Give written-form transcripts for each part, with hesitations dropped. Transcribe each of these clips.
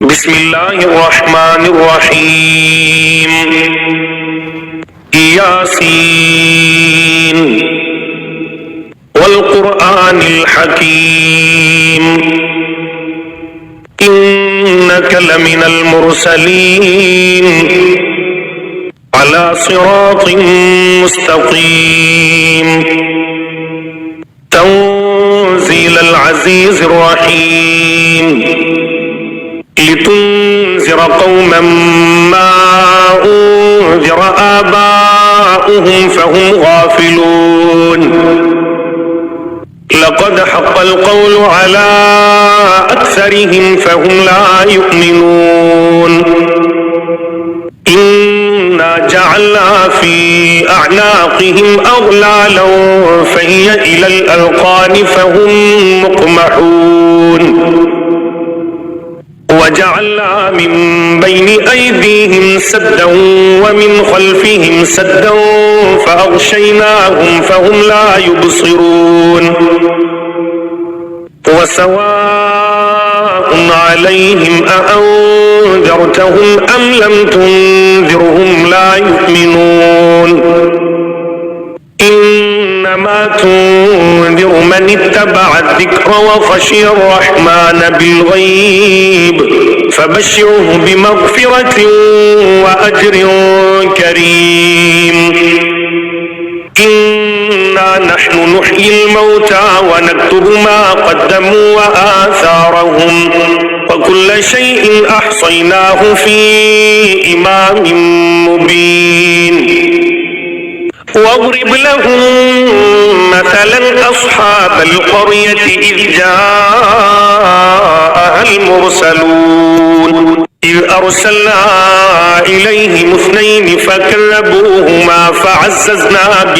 بسم الله الرحمن الرحيم ياسين والقرآن الحكيم إنك لمن المرسلين على صراط مستقيم تنزيل العزيز الرحيم لتنذر قوما ما أنذر آباؤهم فهم غافلون لقد حق القول على أكثرهم فهم لا يؤمنون إنا جعلنا في أعناقهم أغلالا فهي إلى الأذقان فهم مقمحون وجعلنا من بين أيديهم سدا ومن خلفهم سدا فأغشيناهم فهم لا يبصرون وسواء عليهم أأنذرتهم أم لم تنذرهم لا يؤمنون إنما تنذر من اتبع الذكر وخشي الرحمن بالغيب فبشره بمغفرة وأجر كريم إنا نحن نحيي الموتى ونكتب ما قدموا وآثارهم وكل شيء أحصيناه في إمام مبين واضرب لهم مثلا أصحاب القرية إذ جاءها المرسلون إذ أرسلنا إليهم اثنين فكذبوهما فعززنا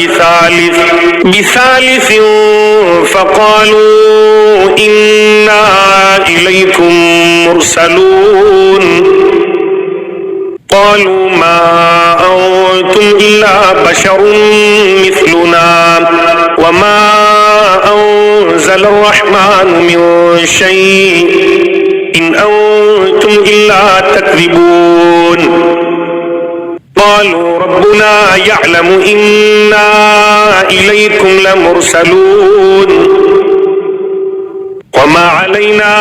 بثالث فقالوا إنا إليكم مرسلون قالوا ما أنتم إلا بشر مثلنا وما أنزل الرحمن من شيء إن أنتم إلا تكذبون قالوا ربنا يعلم إنا إليكم لمرسلون وما علينا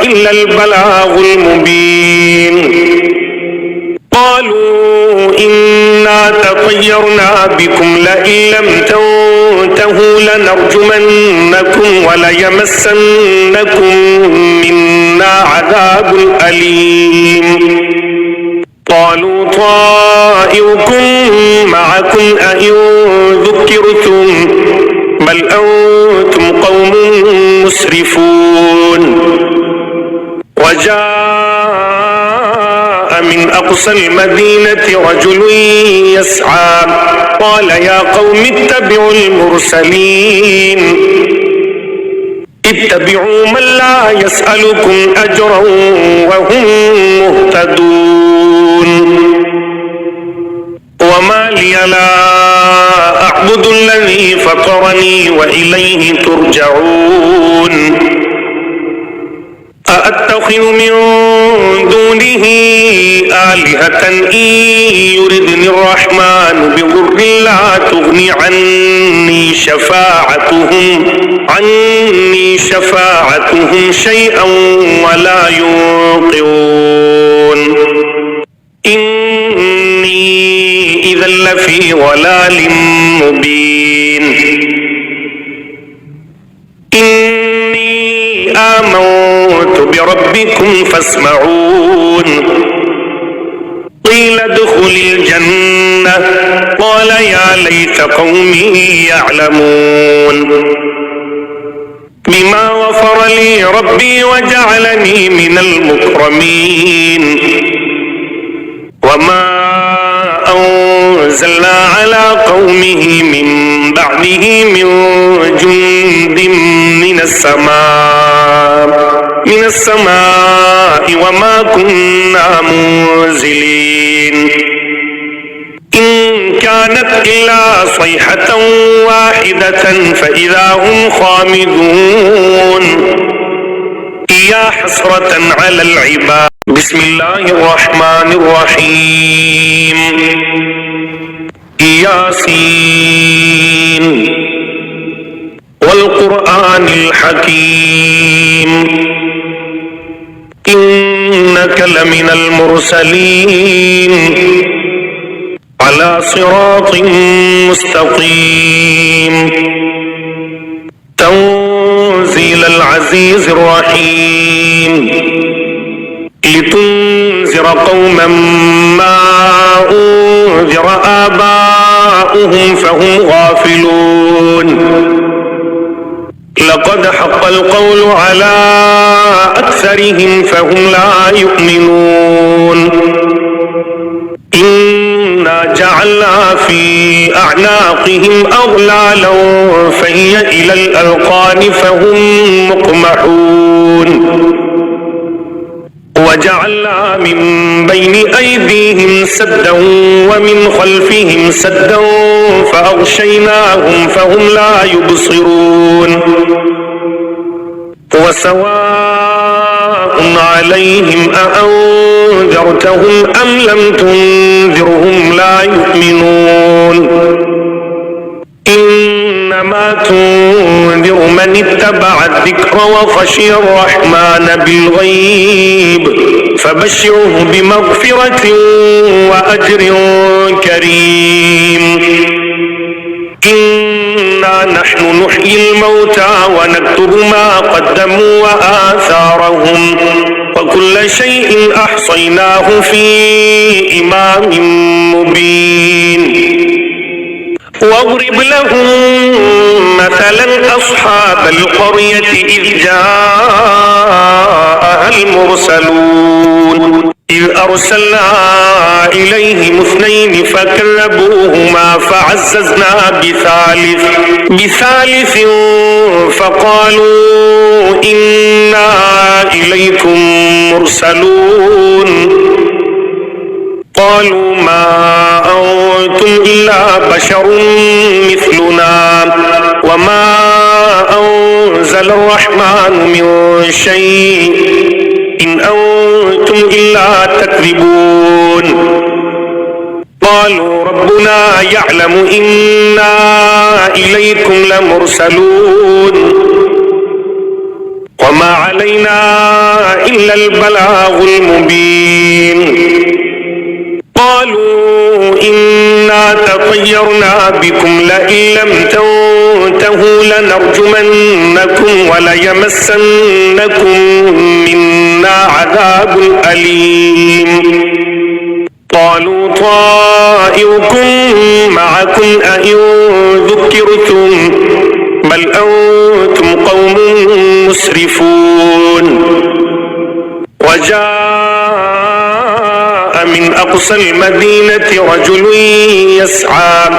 إلا البلاغ المبين قالوا إنا تطيرنا بكم لئن لم تنتهوا لنرجمنكم وليمسنكم منا عذاب أليم قالوا طائركم معكم أئن ذكرتم بل أنتم قوم مسرفون من أقصى المدينة رجل يسعى قال يا قوم اتبعوا المرسلين اتبعوا من لا يسألكم أجرا وهم مهتدون وما لي لا أعبد الذي فطرني وإليه ترجعون أأتخذ من دونه آلهة إن يردني الرحمن بضر لا تغني عني شفاعتهم شيئا ولا ينقذون إني إذا لفي ضلال مبين إني آمنت بربكم فاسمعون قيل ادخل الجنة قال يا ليت قومي يعلمون بما غفر لي ربي وجعلني من المكرمين وما أنزلنا على قومه من بعده من جند من السماء وما كنا منزلين إن كانت إلا صيحة واحدة فإذا هم خامدون يا حسرة على العباد بسم الله الرحمن الرحيم ياسين والقرآن الحكيم إنك لمن المرسلين على صراط مستقيم تنزيل العزيز الرحيم لتنذر قوما ما أنذر آباؤهم فهم غافلون لقد حق القول على أكثرهم فهم لا يؤمنون إنا جعلنا في أعناقهم أغلالا فهي إلى الأذقان فهم مقمحون وجعلنا من بين أيديهم سدا ومن خلفهم سدا فأغشيناهم فهم لا يبصرون وسواء عليهم أأنذرتهم أم لم تنذرهم لا يؤمنون إنما تنذر من اتبع الذكر وخشي الرحمن بالغيب فبشره بمغفرة وأجر كريم إنا نحن نحيي الموتى ونكتب ما قدموا وآثارهم وكل شيء أحصيناه في إمام مبين واضرب لهم مثلا أصحاب القرية إذ جاءها المرسلون إذ أرسلنا إليهم اثنين فكذبوهما فعززنا بثالث فقالوا إنا إليكم مرسلون قالوا ما أنتم إلا بشر مثلنا وما أنزل الرحمن من شيء إن أنتم إلا تكذبون قالوا ربنا يعلم إنا إليكم لمرسلون وما علينا إلا البلاغ المبين قالوا إنا تطيرنا بكم لئن لم تنتهوا لنرجمنكم وليمسنكم منا عذاب أليم قالوا طائركم معكم أئن ذكرتم بل أنتم قوم مسرفون وجاء من أقصى المدينة رجل يسعى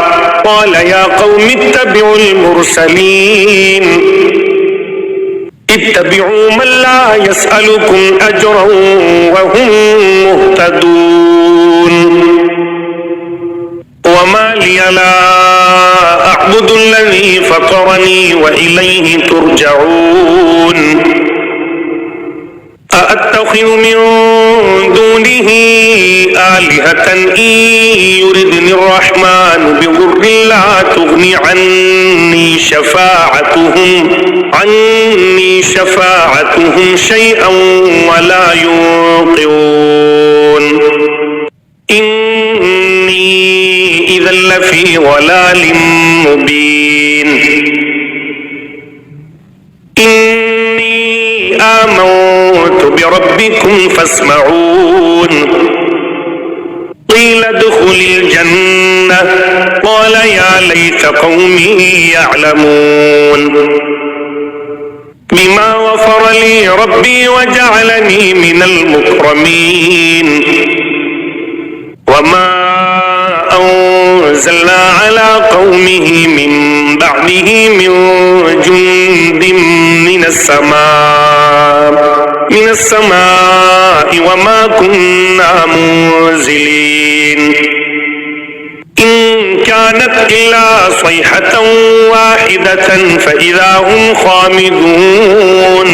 قال يا قوم اتبعوا المرسلين اتبعوا من لا يسألكم أجرا وهم مهتدون وما لي لا أعبد الذي فطرني وإليه ترجعون أأتخذ من دونه آلهة إن يردني الرحمن بضر لا تغني عني شفاعتهم شيئا ولا ينقذون إني إذا لفي ضلال مبين إني آمنت بربكم فاسمعون قيل ادخل الجنة قال يا ليت قومي يعلمون بما غفر لي ربي وجعلني من المكرمين وما أنزلنا على قومه من بعده من جند من السماء وما كنا منزلين إن كانت إلا صيحة واحدة فإذا هم خامدون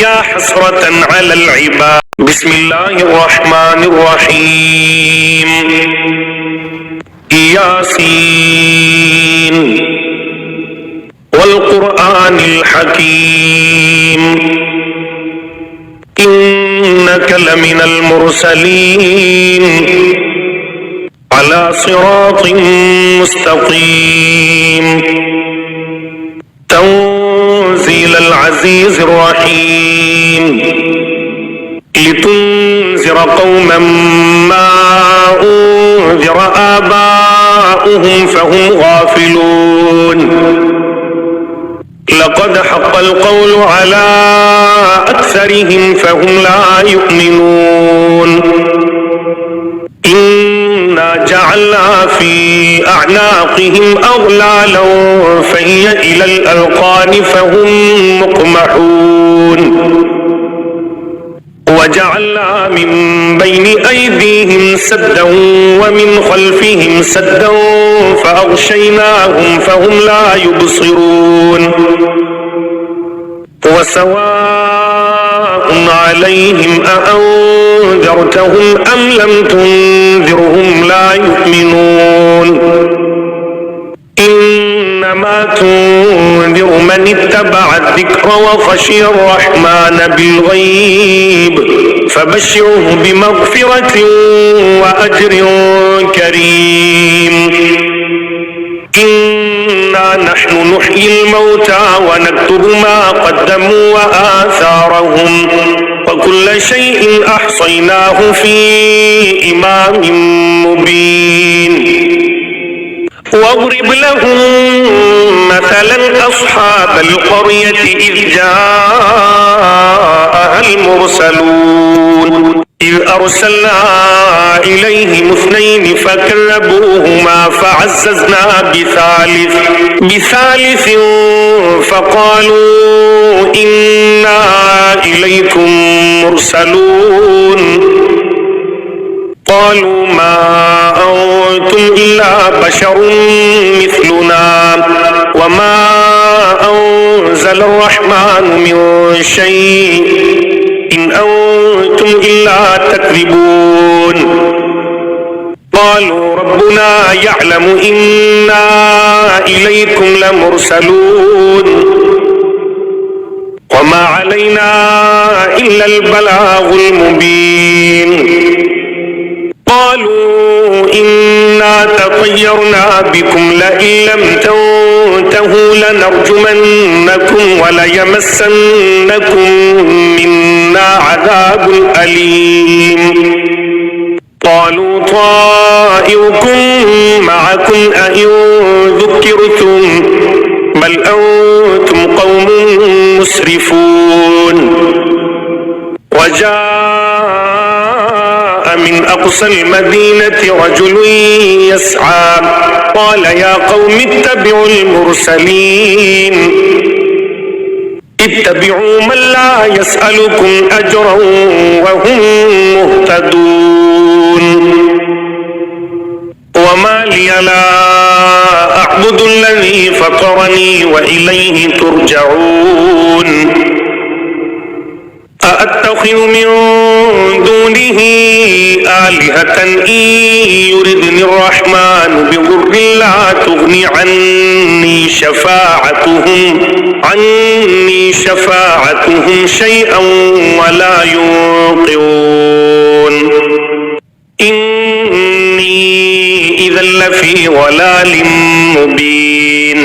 يا حسرة على العباد بسم الله الرحمن الرحيم ياسين والقرآن الحكيم إنك لمن المرسلين على صراط مستقيم تنزيل العزيز الرحيم لتنذر قوما ما أنذر آباؤهم فهم غافلون لقد حق القول على أكثرهم فهم لا يؤمنون إنا جعلنا في أعناقهم أغلالا فهي إلى الأذقان فهم مقمحون وجعلنا من بين أيديهم سدا ومن خلفهم سدا فأغشيناهم فهم لا يبصرون وسواء عليهم أأنذرتهم أم لم تنذرهم لا يؤمنون إنما تنذر من اتبع الذكر وخشي الرحمن بالغيب فبشره بمغفرة وأجر كريم إنا نحن نحيي الموتى ونكتب ما قدموا وآثارهم وكل شيء أحصيناه في إمام مبين واضرب لهم مثلا أصحاب القرية إذ جاءها المرسلون إذ أرسلنا إليهم اثنين فكذبوهما فعززنا بثالث فقالوا إنا إليكم مرسلون قالوا ما أنتم إلا بشر مثلنا وما أنزل الرحمن من شيء إن أنتم إلا تكذبون قالوا ربنا يعلم إنا إليكم لمرسلون وما علينا إلا البلاغ المبين قالوا إنا تطيرنا بكم لئن لم تنتهوا لنرجمنكم وليمسنكم منا عذاب أليم قالوا طائركم معكم أئن ذكرتم بل أنتم قوم مسرفون وجاء من أقصى المدينة رجل يسعى قال يا قوم اتبعوا المرسلين اتبعوا من لا يسألكم أجرا وهم مهتدون وما لي لا أعبد الذي فطرني وإليه ترجعون أأتخذ من دونه آلهة إن يردني الرحمن بضر لا تغني عني شفاعتهم شيئا ولا ينقذون إني إذا لفي ضلال مبين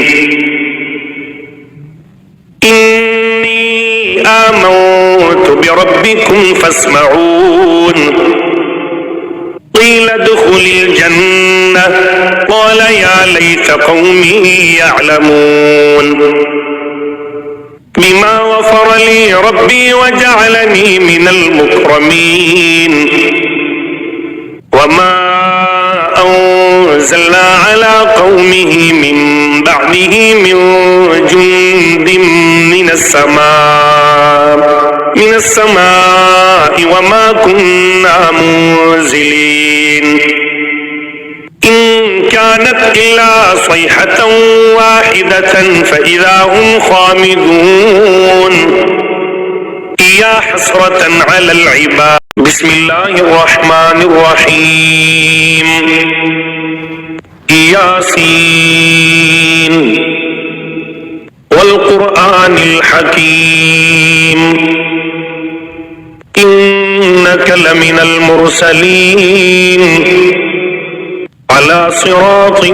إني آمنت بربكم فاسمعون قيل ادخل الجنة قال يا ليت قومي يعلمون بما غفر لي ربي وجعلني من المكرمين وما أنزلنا على قومه من بعده من جند من السماء وما كنا منزلين إن كانت إلا صيحة واحدة فإذا هم خامدون يا حسرة على العباد بسم الله الرحمن الرحيم ياسين والقرآن الحكيم إنك لمن المرسلين على صراط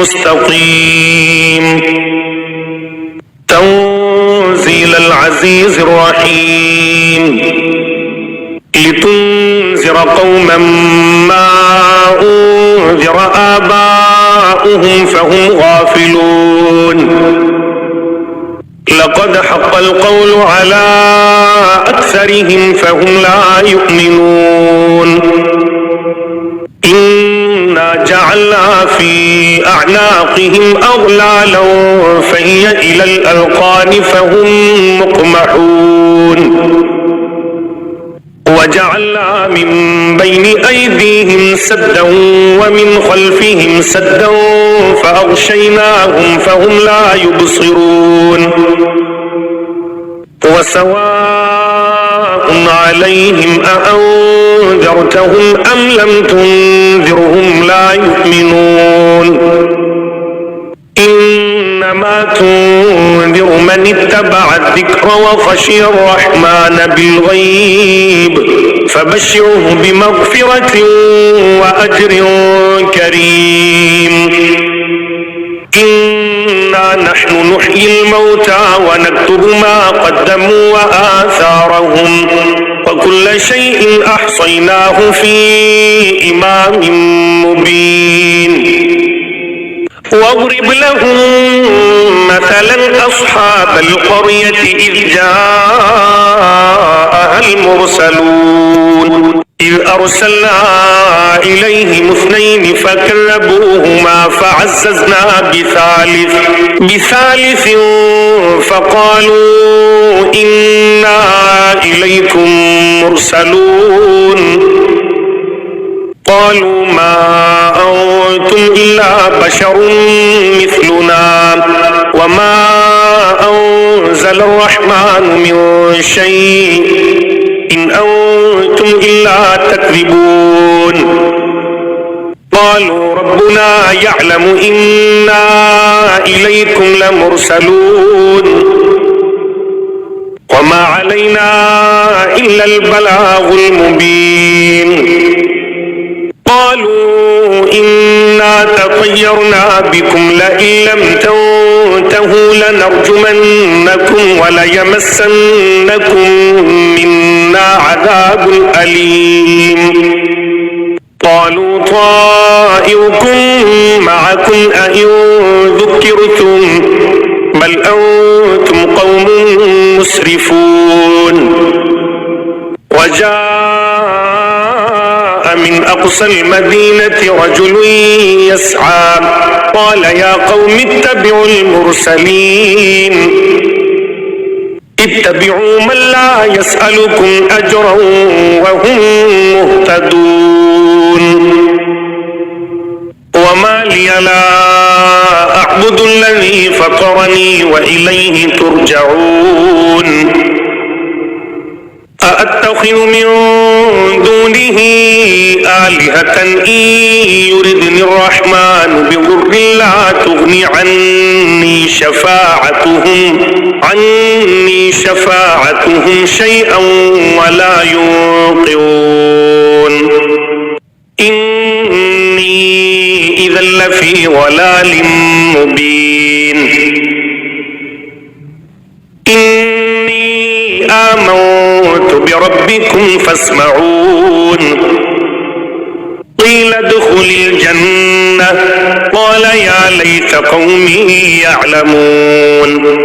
مستقيم تنزيل العزيز الرحيم لتنذر قوما ما أنذر آباؤهم فهم غافلون لقد حق القول على أكثرهم فهم لا يؤمنون إنا جعلنا في أعناقهم أغلالا فهي إلى الأذقان فهم مقمحون وجعلنا من بين أيديهم سدا ومن خلفهم سدا فأغشيناهم فهم لا يبصرون وسواء عليهم أأنذرتهم أم لم تنذرهم لا يؤمنون إنما تنذر من اتبع الذكر وخشي الرحمن بالغيب فبشره بمغفرة وأجر كريم إنا نحن نحيي الموتى ونكتب ما قدموا وآثارهم وكل شيء أحصيناه في إمام مبين واضرب لهم مثلا أصحاب القرية إذ جاءها المرسلون إذ أرسلنا إليهم اثنين فكذبوهما فعززنا بثالث فقالوا إنا إليكم مرسلون قالوا ما أنتم إلا بشر مثلنا وما أنزل الرحمن من شيء إن أنتم إلا تكذبون قالوا ربنا يعلم إنا إليكم لمرسلون وما علينا إلا البلاغ المبين قالوا إنا تطيرنا بكم لئن لم تنتهوا لنرجمنكم وليمسنكم منا عذاب أليم قالوا طائركم معكم أئن ذكرتم بل أنتم قوم مسرفون وجاء من أقصى المدينة رجل يسعى قال يا قوم اتبعوا المرسلين اتبعوا من لا يسألكم أجرا وهم مهتدون وما لي لا أعبد الذي فطرني وإليه ترجعون أأتخذ من دونه آلهة إن يردني الرحمن بضر لا تغني عني شفاعتهم شيئا ولا ينقذون إني إذا لفي ضلال مبين إني آمنت بربكم فاسمعون قيل ادخل الجنة قال يا ليت قومي يعلمون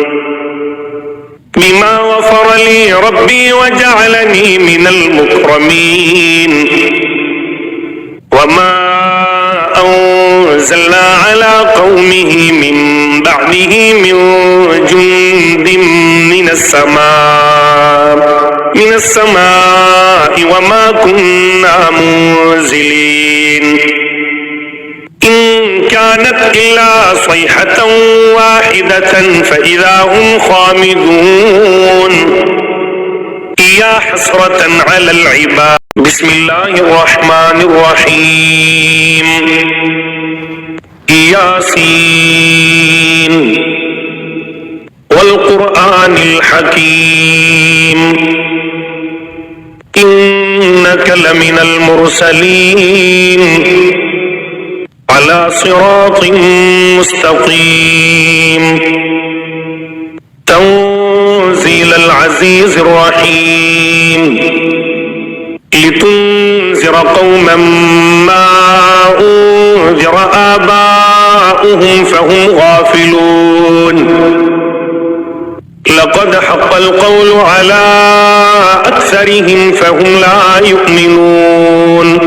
بما غفر لي ربي وجعلني من المكرمين وما أنزلنا على قومه من بعده من جند من السماء وما كنا منزلين إن كانت إلا صيحة واحدة فإذا هم خامدون يا حسرة على العباد بسم الله الرحمن الرحيم ياسين والقرآن الحكيم إنك لمن المرسلين على صراط مستقيم تنزيل العزيز الرحيم لتنذر قوما ما أنذر آباؤهم فهم غافلون لقد حق القول على أكثرهم فهم لا يؤمنون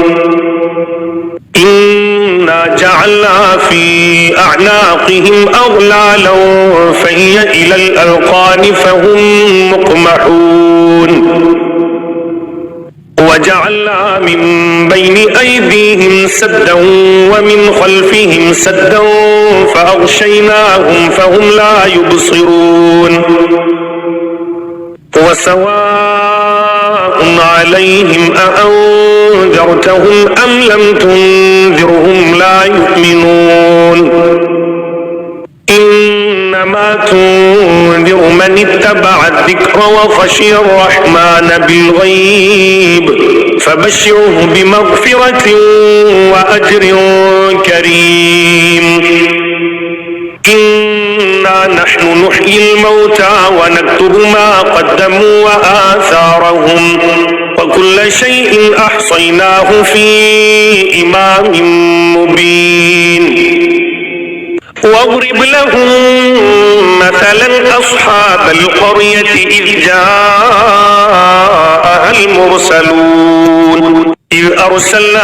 إنا جعلنا في أعناقهم أغلالا فهي إلى الأذقان فهم مقمحون وجعلنا من بين أيديهم سدا ومن خلفهم سدا فأغشيناهم فهم لا يبصرون وسواء عليهم أأنذرتهم أم لم تنذرهم لا يؤمنون إنما تنذر من اتبع الذكر وخشي الرحمن بالغيب فبشره بمغفرة وأجر كريم إنا نحن نحيي الموتى ونكتب ما قدموا وآثارهم وكل شيء أحصيناه في إمام مبين واضرب لهم مثلا أصحاب القرية إذ جاءها المرسلون إذ أرسلنا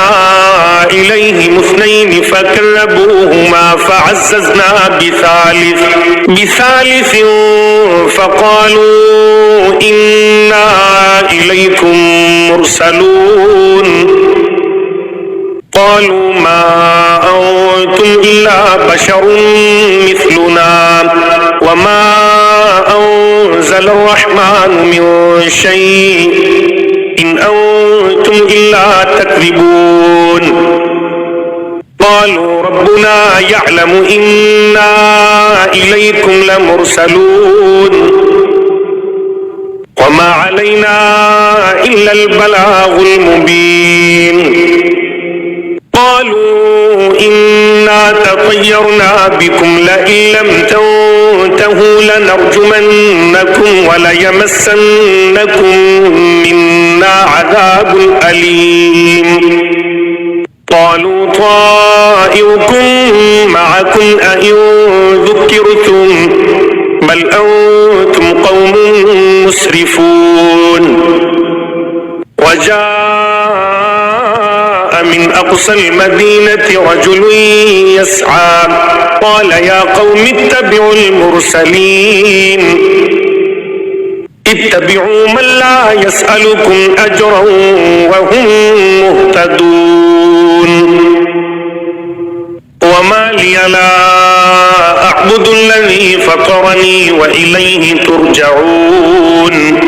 إليهم اثنين فكذبوهما فعززنا بثالث فقالوا إنا إليكم مرسلون قالوا ما أنتم إلا بشر مثلنا وما أنزل الرحمن من شيء إن أنتم إلا تكذبون قالوا ربنا يعلم إنا إليكم لمرسلون وما علينا إلا البلاغ المبين قالوا إنا تطيرنا بكم لئن لم تنتهوا لنرجمنكم وليمسنكم منا عذاب أليم قالوا طائركم معكم أئن ذكرتم بل أنتم قوم مسرفون وجاء من أقصى المدينة رجل يسعى قال يا قوم اتبعوا المرسلين اتبعوا من لا يسألكم أجرا وهم مهتدون وما لي لا أعبد الذي فطرني وإليه ترجعون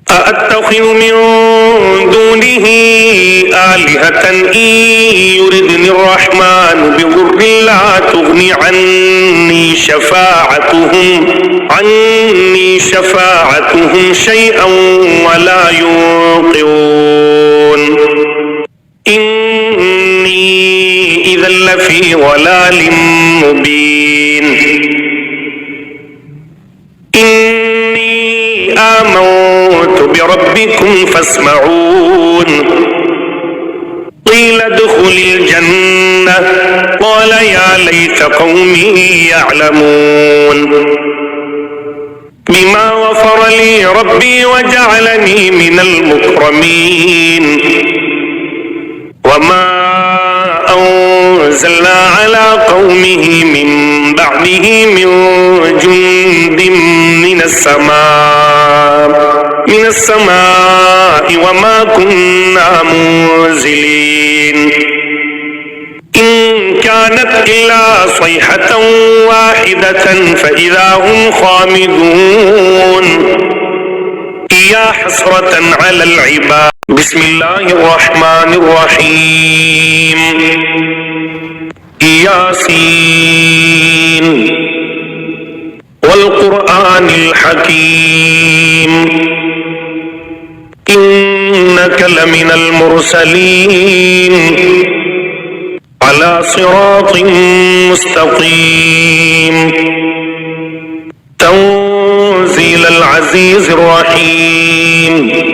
أأتخذ من دونه آلهة إن يردني الرحمن بضر لا تغني عني شفاعتهم شيئا ولا ينقذون إني إذا لفي ضلال مبين إني آمنت بربكم فاسمعون قيل ادخل الجنة قال يا ليت قومي يعلمون بما غفر لي ربي وجعلني من المكرمين وما أنزلنا على قومه من بعده من جند من السماء وما كنا منزلين إن كانت إلا صيحة واحدة فإذا هم خامدون يا حسرة على العباد بسم الله الرحمن الرحيم ياسين والقرآن الحكيم إنك لمن المرسلين على صراط مستقيم تنزيل العزيز الرحيم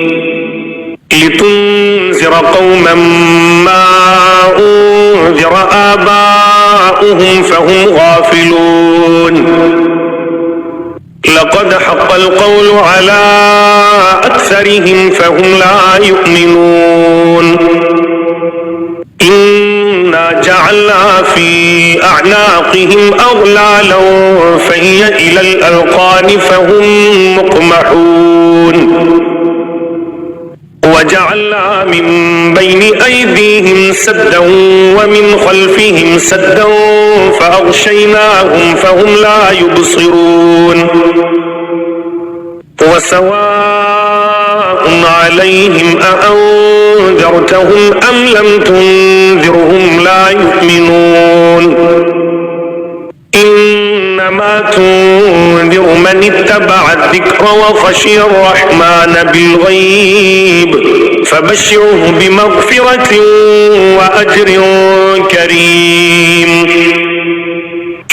لتنذر قوما ما أنذر آباؤهم فهم غافلون لقد حق القول على أكثرهم فهم لا يؤمنون إنا جعلنا في أعناقهم أغلالا فهي إلى الأذقان فهم مقمحون وجعلنا من بين أيديهم سدا ومن خلفهم سدا فأغشيناهم فهم لا يبصرون وسواء عليهم أأنذرتهم أم لم تنذرهم لا يؤمنون إنما تنذر من اتبع الذكر وخشي الرحمن بالغيب فبشره بمغفرة وأجر كريم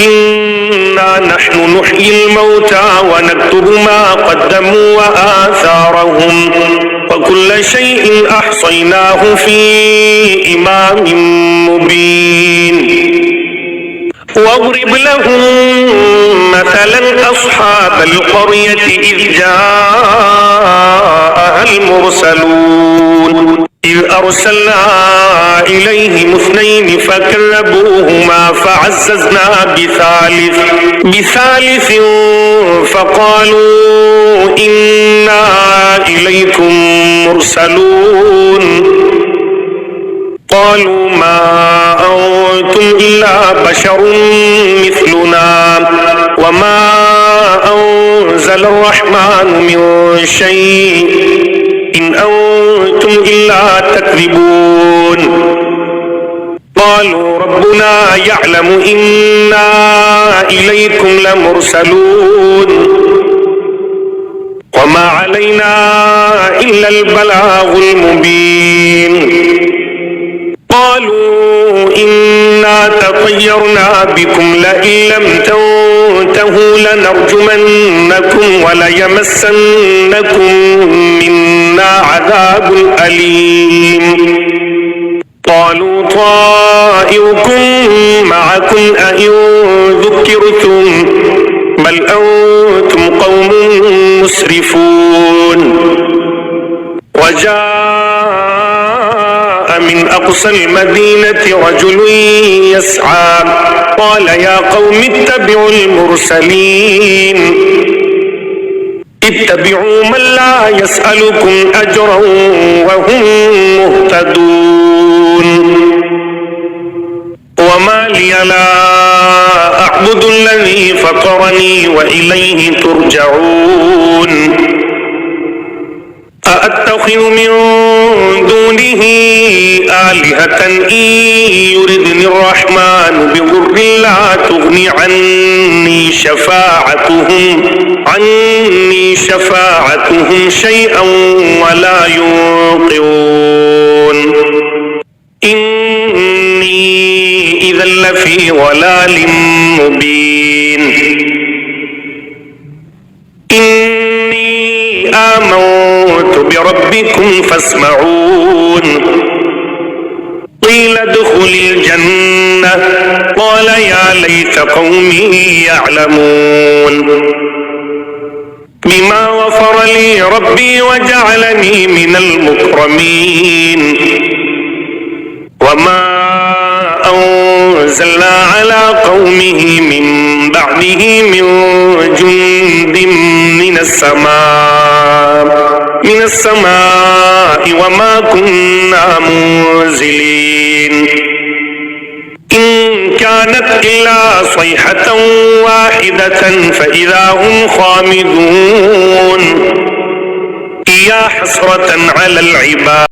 إنا نحن نحيي الموتى ونكتب ما قدموا وآثارهم وكل شيء أحصيناه في إمام مبين واضرب لهم مثلا أصحاب القرية إذ جاءها المرسلون إذ أرسلنا إليهم اثنين فكذبوهما فعززنا بثالث فقالوا إنا إليكم مرسلون قالوا ما أنتم إلا بشر مثلنا وما أنزل الرحمن من شيء إن أنتم إلا تكذبون قالوا ربنا يعلم إنا إليكم لمرسلون وما علينا إلا البلاغ المبين قالوا إنا تطيرنا بكم لئن لم تنتهوا لنرجمنكم وليمسنكم منا عذاب أليم قالوا طائركم معكم أئن ذكرتم بل أنتم قوم مسرفون وجاء من أقصى المدينة رجل يسعى قال يا قوم اتبعوا المرسلين اتبعوا من لا يسألكم أجرا وهم مهتدون وما لي لا أعبد الذي فطرني وإليه ترجعون أأتخذ من دونه آلهة إن يردني الرحمن بضر لا تغني عني شفاعتهم شيئا ولا ينقذون إني إذا لفي ضلال مبين إني آمنت بربكم فاسمعون قيل ادخل الجنة قال يا ليت قومي يعلمون بما غفر لي ربي وجعلني من المكرمين وما أنزلنا على قومه من بعده من جند من السماء وما كنا منزلين إن كانت إلا صيحة واحدة فإذا هم خامدون يا حسرة على العباد